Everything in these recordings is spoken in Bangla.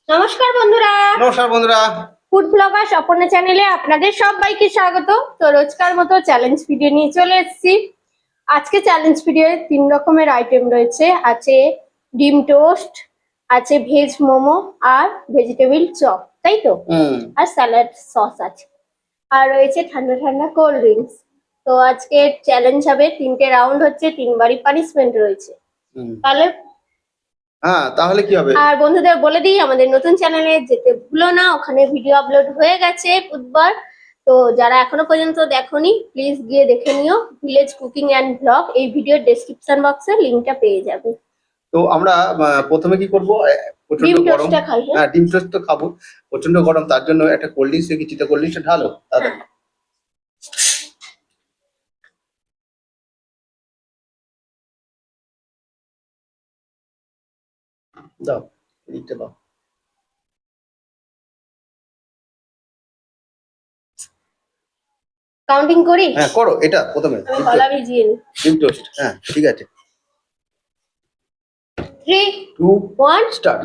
নমস্কার বন্ধুরা। নমস্কার বন্ধুরা। ফুড ব্লগার স্বপনা চ্যানেলে আপনাদের সবাইকে স্বাগত। তো রোজকার মতো চ্যালেঞ্জ ভিডিও নিয়ে চলে এসেছি। আজকে চ্যালেঞ্জ ভিডিওয়ে 3 রকমের আইটেম রয়েছে। আছে ডিম টোস্ট, আছে ভেজ মোমো আর ভেজিটেবিল চপ, তাই তো? আর স্যালাড সস আছে, আর রয়েছে ঠান্ডা ঠান্ডা কোল্ড ড্রিঙ্কস। তো আজকে চ্যালেঞ্জ হবে 3টে রাউন্ড হচ্ছে, 3বারই পানিশমেন্ট রয়েছে। তাহলে তাহলে কি হবে? আর বন্ধুদের বলে দিই, আমাদের নতুন চ্যানেলে যেতে ভুলো না, ওখানে ভিডিও আপলোড হয়ে গেছে বুধবার। তো যারা এখনো পর্যন্ত দেখোনি প্লিজ গিয়ে দেখে নিও। ভিলেজ কুকিং অ্যান্ড ব্লগ, এই ভিডিওর ডেসক্রিপশন বক্সে লিংকটা পেয়ে যাবে। তো আমরা প্রথমে কি করব? প্রচন্ড ডিম গরম। টোস্টটা খাই। হ্যাঁ, ডিম টোস্ট তো খাবো। প্রচন্ড গরম, তার জন্য একটা কোল্ড ড্রিঙ্কস রেখেছি, তো কোল্ড ড্রিঙ্কসটা ঢালো তাড়াতাড়ি। দাও, এদিকটা দাও। কাউন্টিং করি? হ্যাঁ করো, এটা প্রথমে আমি গলা ভিজিয়ে নিই। ডিম টোস্ট, হ্যাঁ ঠিক আছে। 3 2 1 স্টার্ট।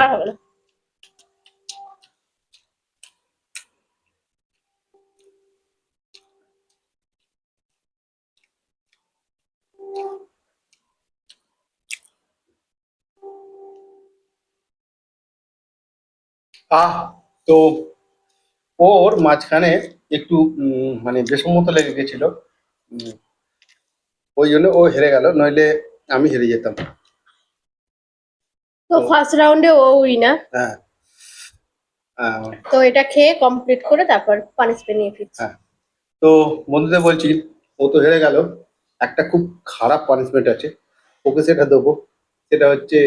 আর হবে না। তো ওর মাঝখানে একটু মানে বিষমতা লেগে গেছিল, ওই জন্য ও হেরে গেল, নইলে আমি হেরে যেতাম। তো ফার্স্ট রাউন্ডে ও উইনার। হ্যাঁ। তো এটা খেয়ে কমপ্লিট করে তারপর পানিশমেন্ট নিয়ে ফিরছি। হ্যাঁ, তো বন্ধুদের বলছি, ও তো হেরে গেল, একটা খুব খারাপ পানিশমেন্ট আছে, ওকে সেটা দেবো। সেটা হচ্ছে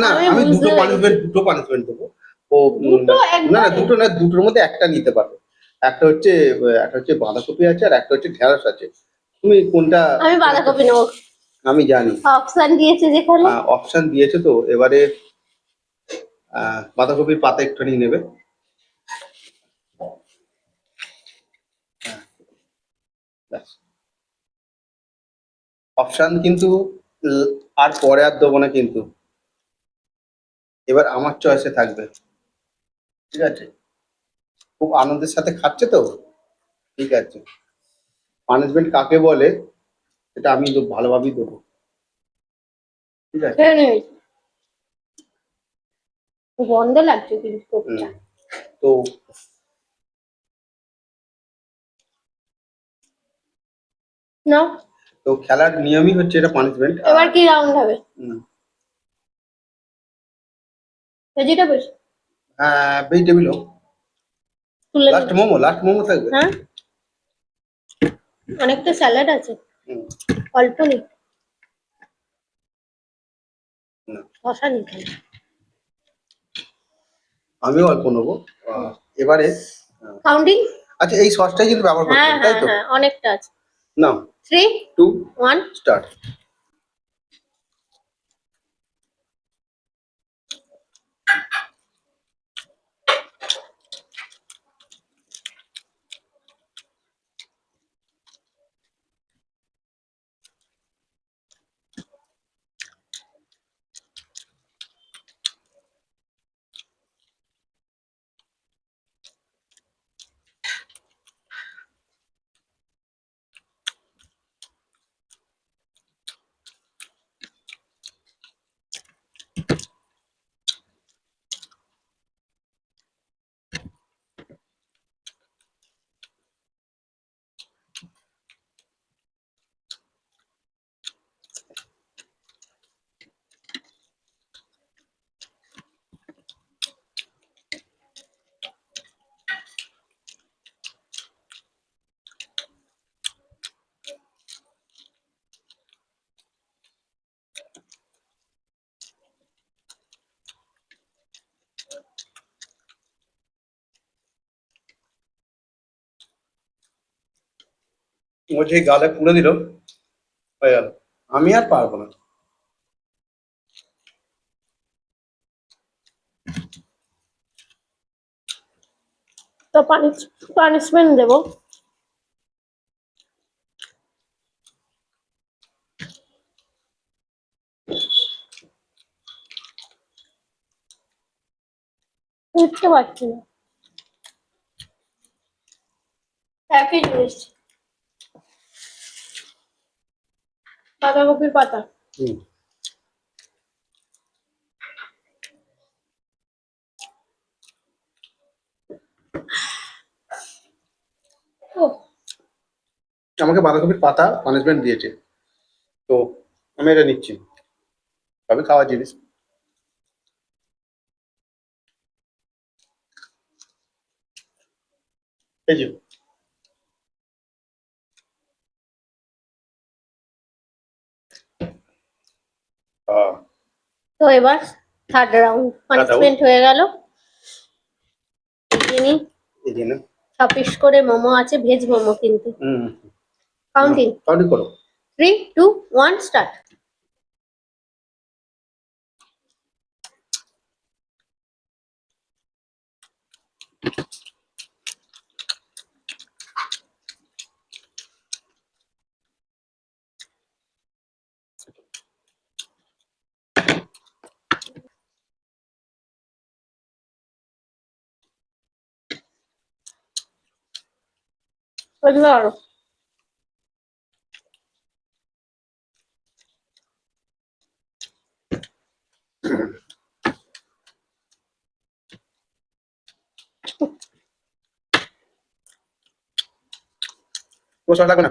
না, আমি দুটো পানিশমেন্ট দেবো। ও না না, দুটো না, দুটোর মধ্যে একটা নিতে পারবে। একটা হচ্ছে বাঁধাকপি আছে, আর একটা হচ্ছে ঢেঁড়স আছে। তুমি কোনটা? আমি বাঁধাকপি নেবো। আমি জানি অপশন দিয়েছে যেখানে। অপশন দিয়েছে, তো এবারে বাঁধাকপির পাতা একটুখানি নেবে। অপশন কিন্তু আর পরে আর দেবো না, কিন্তু এবার আমার চয়েসে থাকবে, ঠিক আছে? খুব আনন্দের সাথে খাচ্ছে তো, ঠিক আছে। পানিশমেন্ট কাকে বলে এটা আমি ভালোভাবেই দেবো, ঠিক আছে? গন্ধ লাগছে কিন্তু। তো না, তো খেলার নিয়মই হচ্ছে এটা পানিশমেন্ট। এবার কি রাউন্ড হবে? ভেজিটেবলস। হ্যাঁ, ভেজিটেবলও। লাস্ট মোমো থাকবে। হ্যাঁ, অনেকটা স্যালাড আছে, অল্প নেই। না, শশা নিই খালি। আমিও অল্প নেবো। এবারে কাউন্টিং। আচ্ছা, এই সসটাই কিন্তু ব্যবহার করতে হ্যাঁ হবে, তাই হ্যাঁ তো? হ্যাঁ, অনেকটা আছে। নাও, 3 2 1 স্টার্ট। ও যে গালে পুড়ে দিল, হয়ে গেল। আমি আর পারবো না। তো পানিশমেন্ট দেবো। উঠতে পারছি না। একই জিনিস, বাঁধাকপির পাতা। হুম। ও, আমাকে বাঁধাকপির পাতা পানিশমেন্ট দিয়েছে, তো আমি এটা নিচ্ছি। সবই খাওয়ার জিনিস। এই যে, আহ, তো এবার থার্ড রাউন্ড পানিশমেন্ট হয়ে গেল। যিনি এই যে না। 6 পিস করে মোমো আছে, ভেজ মোমো কিন্তু। হুম। কাউন্টিং। কাউন্টিং করো। 3 2 1 স্টার্ট। এগুলো আরো মশলা লাগবে না।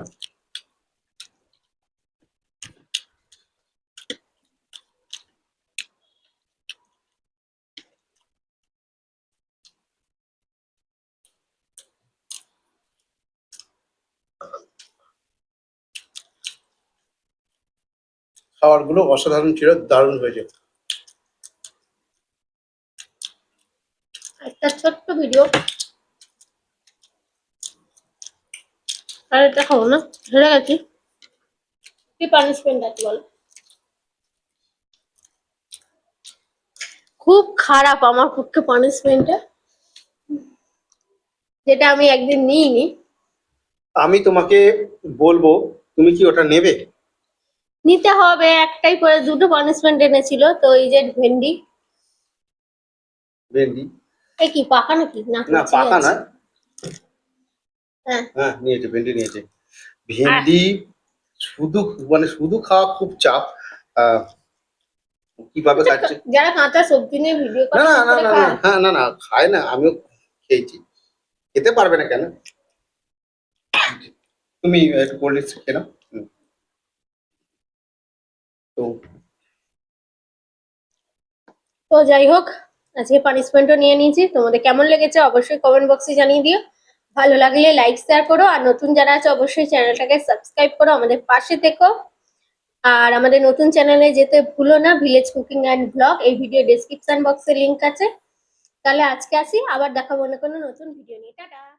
খাবারগুলো অসাধারণ ছিল, দারুণ হয়েছে। একটা ছোট্ট ভিডিও, আর এটা খাবো না, হেরে গেছি। কি পানিশমেন্ট আছে বলো? খুব খারাপ আমার পক্ষে পানিশমেন্টটা, যেটা আমি একদিন নিইনি। আমি তোমাকে বলবো, তুমি কি ওটা নেবে? নিতে হবে, একটাই করে দুটো পানিশমেন্ট এনেছিল তো। এই যে ভেন্ডি, ভেন্ডি? এ কি পাকা নাকি না না, কচি পাকা আছে? নয়। হ্যাঁ। হ্যাঁ, নিয়েছে, ভেন্ডি নিয়েছে। ভেন্ডি শুধু, মানে শুধু খাওয়া খুব চাপ। আহ, কিভাবে আচ্ছা, খাচ্ছে? যারা কাঁচা সবজি নিয়ে ভিডিও না করে না কি না করে না না, খায়? হ্যাঁ, না না, খায় না, আমিও খেয়েছি। খেতে পারবে না কেন? তুমি একটু কোল্ড ড্রিঙ্কস খেয়ে নাও। তো তো যাই হোক, আজকে পানিশমেন্টও নিয়ে নিয়েছি। তোমাদের কেমন লেগেছে অবশ্যই কমেন্ট বক্সে জানিয়ে দিও। ভালো লাগলে লাইক শেয়ার করো, আর নতুন যারা আছে অবশ্যই চ্যানেলটাকে সাবস্ক্রাইব করো, আমাদের পাশে থেকো। আর আমাদের নতুন চ্যানেলে যেতে ভুলো না, ভিলেজ কুকিং অ্যান্ড ব্লগ। এই ভিডিও ডেসক্রিপশন বক্সে লিংক আছে। তাহলে আজকে আসি, আবার দেখাবো অন্য কোনো নতুন ভিডিও নিয়ে। টাটা।